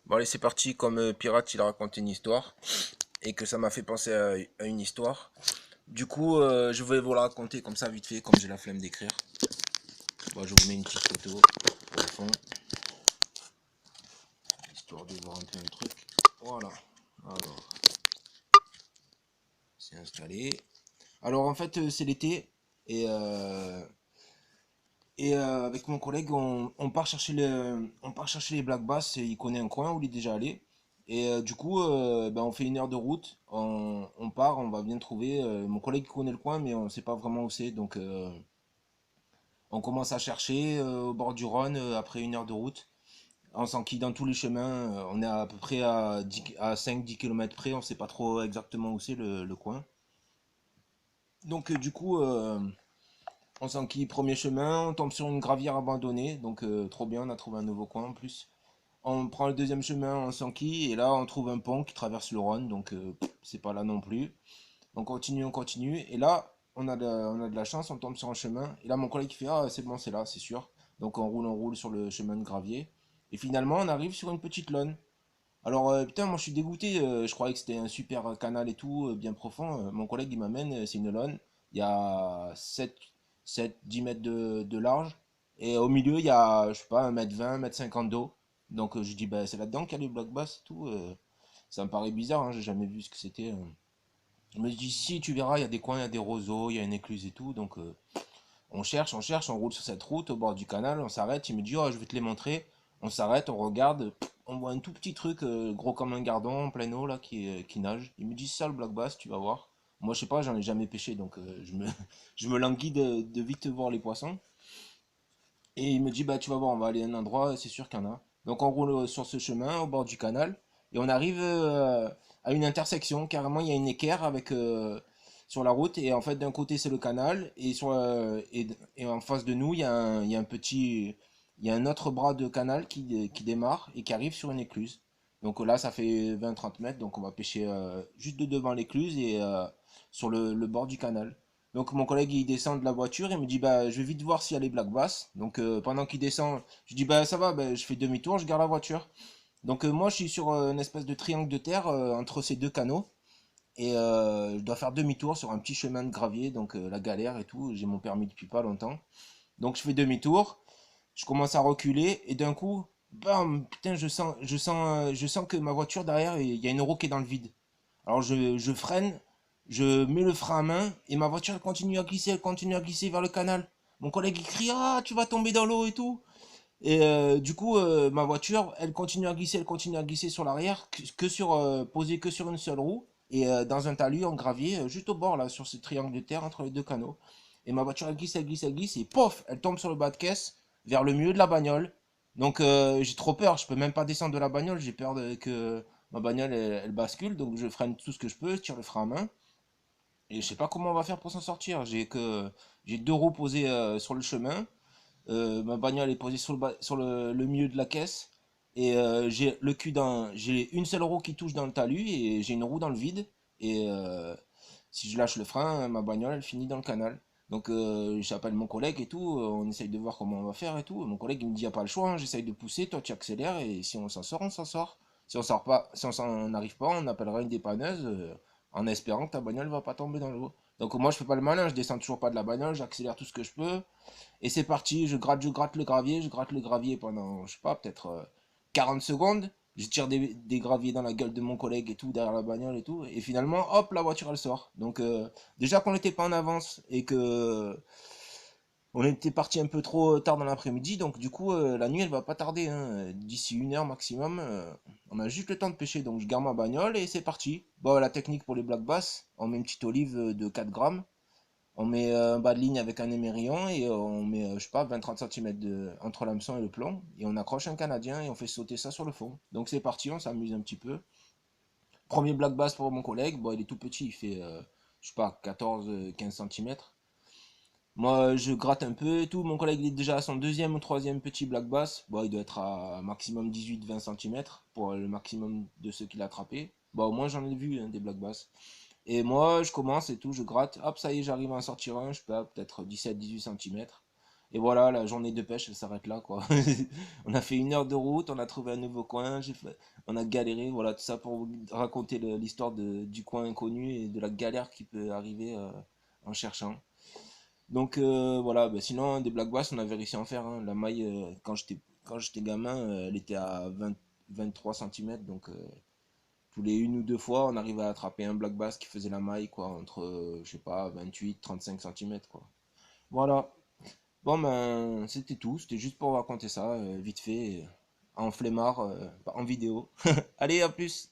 Bon allez c'est parti, comme Pirate il a raconté une histoire et que ça m'a fait penser à une histoire. Du coup je vais vous la raconter comme ça vite fait comme j'ai la flemme d'écrire. Bon, je vous mets une petite photo pour le fond, histoire de voir un peu un truc. Voilà. Alors, c'est installé. Alors en fait c'est l'été et avec mon collègue on part chercher les Black Bass et il connaît un coin où il est déjà allé. Et du coup ben, on fait 1 heure de route, on part, on va bien trouver. Mon collègue connaît le coin mais on ne sait pas vraiment où c'est donc on commence à chercher au bord du Rhône après 1 heure de route. On s'enquille dans tous les chemins, on est à peu près à 5-10 km près, on sait pas trop exactement où c'est le coin. Donc du coup on s'enquille premier chemin, on tombe sur une gravière abandonnée, donc trop bien, on a trouvé un nouveau coin en plus. On prend le deuxième chemin, on s'enquille, et là on trouve un pont qui traverse le Rhône, donc c'est pas là non plus. On continue, et là on a de la chance, on tombe sur un chemin, et là mon collègue fait ah c'est bon c'est là, c'est sûr. Donc on roule sur le chemin de gravier, et finalement on arrive sur une petite laune. Alors putain moi je suis dégoûté, je croyais que c'était un super canal et tout, bien profond. Mon collègue il m'amène, c'est une laune, il y a 10 mètres de large, et au milieu il y a je sais pas 1 m 20, 1 m 50 d'eau. Donc je dis bah c'est là-dedans qu'il y a les blocs basses et tout. Ça me paraît bizarre, hein, j'ai jamais vu ce que c'était. Je me dis si tu verras il y a des coins, il y a des roseaux, il y a une écluse et tout, donc on roule sur cette route au bord du canal, on s'arrête, il me dit oh je vais te les montrer. On s'arrête, on regarde, on voit un tout petit truc gros comme un gardon en pleine eau là qui nage. Il me dit c'est ça le black bass, tu vas voir. Moi je sais pas, j'en ai jamais pêché donc je me languis de vite voir les poissons. Et il me dit bah tu vas voir, on va aller à un endroit, c'est sûr qu'il y en a. Donc on roule sur ce chemin au bord du canal et on arrive à une intersection. Carrément il y a une équerre avec sur la route et en fait d'un côté c'est le canal et en face de nous il y a un petit il y a un autre bras de canal qui démarre et qui arrive sur une écluse. Donc là ça fait 20-30 mètres donc on va pêcher juste de devant l'écluse et sur le bord du canal. Donc mon collègue il descend de la voiture et me dit bah je vais vite voir s'il y a les black bass. Donc pendant qu'il descend, je dis bah ça va, bah, je fais demi-tour, je garde la voiture. Donc moi je suis sur une espèce de triangle de terre entre ces deux canaux et je dois faire demi-tour sur un petit chemin de gravier, donc la galère et tout. J'ai mon permis depuis pas longtemps. Donc je fais demi-tour, je commence à reculer et d'un coup, bam, putain je sens que ma voiture derrière il y a une roue qui est dans le vide. Alors je freine, je mets le frein à main et ma voiture elle continue à glisser, elle continue à glisser vers le canal. Mon collègue il crie ah tu vas tomber dans l'eau et tout. Et du coup ma voiture elle continue à glisser, elle continue à glisser sur l'arrière que sur posée que sur une seule roue et dans un talus en gravier juste au bord là sur ce triangle de terre entre les deux canaux. Et ma voiture elle glisse, elle glisse, elle glisse et pof elle tombe sur le bas de caisse vers le milieu de la bagnole. Donc j'ai trop peur, je peux même pas descendre de la bagnole, j'ai peur que ma bagnole elle bascule, donc je freine tout ce que je peux, je tire le frein à main. Et je sais pas comment on va faire pour s'en sortir. J'ai deux roues posées sur le chemin. Ma bagnole est posée sur le milieu de la caisse. Et j'ai une seule roue qui touche dans le talus et j'ai une roue dans le vide. Et si je lâche le frein, ma bagnole elle finit dans le canal. Donc j'appelle mon collègue et tout, on essaye de voir comment on va faire et tout. Mon collègue il me dit y a pas le choix, hein, j'essaye de pousser, toi tu accélères et si on s'en sort, on s'en sort. Si on sort pas, si on s'en arrive pas, on appellera une dépanneuse en espérant que ta bagnole va pas tomber dans l'eau. Donc moi je fais pas le malin, je descends toujours pas de la bagnole, j'accélère tout ce que je peux. Et c'est parti, je gratte je gratte le gravier pendant, je sais pas, peut-être 40 secondes. Je tire des graviers dans la gueule de mon collègue et tout, derrière la bagnole et tout. Et finalement, hop, la voiture elle sort. Donc déjà qu'on n'était pas en avance et que on était parti un peu trop tard dans l'après-midi, donc du coup la nuit elle va pas tarder, hein. D'ici 1 heure maximum, on a juste le temps de pêcher. Donc je garde ma bagnole et c'est parti. Bon, la technique pour les black bass, on met une petite olive de 4 grammes. On met un bas de ligne avec un émerillon et on met, je sais pas, 20-30 cm entre l'hameçon et le plomb. Et on accroche un canadien et on fait sauter ça sur le fond. Donc c'est parti, on s'amuse un petit peu. Premier black bass pour mon collègue. Bon, il est tout petit, il fait, je sais pas, 14-15 cm. Moi, je gratte un peu et tout. Mon collègue il est déjà à son deuxième ou troisième petit black bass. Bon, il doit être à maximum 18-20 cm pour le maximum de ceux qu'il a attrapé. Bon, au moins j'en ai vu hein, des black bass. Et moi, je commence et tout, je gratte. Hop, ça y est, j'arrive à en sortir un, je sais pas, peut-être 17-18 cm. Et voilà, la journée de pêche, elle s'arrête là, quoi. On a fait 1 heure de route, on a trouvé un nouveau coin, on a galéré, voilà, tout ça pour vous raconter l'histoire du coin inconnu et de la galère qui peut arriver en cherchant. Donc voilà, bah, sinon des black bass, on avait réussi à en faire, hein. La maille, quand j'étais gamin, elle était à 23 cm, donc tous les 1 ou 2 fois, on arrivait à attraper un black bass qui faisait la maille, quoi, entre, je sais pas, 28 35 cm, quoi. Voilà. Bon, ben, c'était tout. C'était juste pour raconter ça, vite fait, en flemmard, en vidéo. Allez, à plus!